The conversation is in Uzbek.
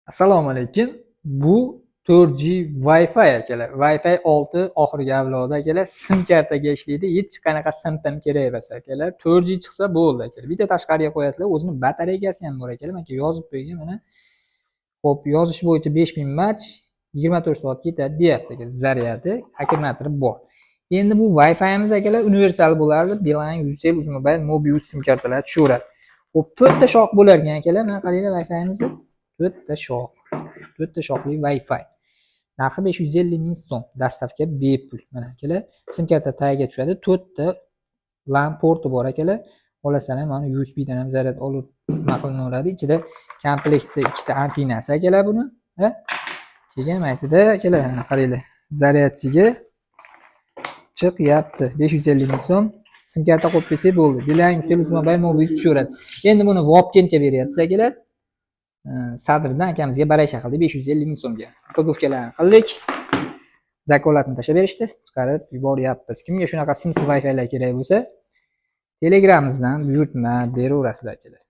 Assalomu alaykum. Bu 4G Wi-Fi akalar. Wi-Fi 6 oxirgi avlodi akalar. Sim kartaga ishlaydi. Hech qanaqa sim-pim kerak emas akalar. 4G chiqsa bo'ldi akalar. Bitta tashqariga qo'yasizlar. O'zini batareykasi ham bor akalar. Menga yozib qo'ygan mana. Xo'p, yozish bo'yicha 5000 mAh 24 soat ketadi deyapti aka. Zaryadi, akkumulyatori bor. Endi bu Wi-Fi'miz akalar universal bo'lardi. Beeline, Ucell, Uzmobile, Mobius sim kartalar tushaveradi. Xo'p, 4 ta shox bo'lar ekan akalar. Mana qaranglar Wi-Fi'mizni. 4 ta shox. 4 ta shoxli Wi-Fi. Narxi 550 ming so'm. Dastavka bepul. Mana akalar, sim karta tagiga tushadi. 4 ta LAN porti bor akalar. Xohlasalar ham mana USB dan ham zaryad olib qilinadi. Ichida komplektda ikkita antenasi akalar buni. Keyin aytida akalar, mana qaranglar. Zaryadchiga chiqyapti. 550 ming so'm. Sim karta qo'yib qo'ysak bo'ldi. Beeline, Ucell, Uzmobile, Mobius tushaveradi. Endi buni Vopkenga beryapti akalar. Sadrdan akamizga baraka qildi 550 ming so'mga. Upakovkalarni qildik. Zakolatni tashlab berishdi, chiqarib yuboryapmiz. Kimga shunaqa simsiz Wi-Fi'lar kerak bo'lsa, Telegramimizdan buyurtma beraverasizlar akalar.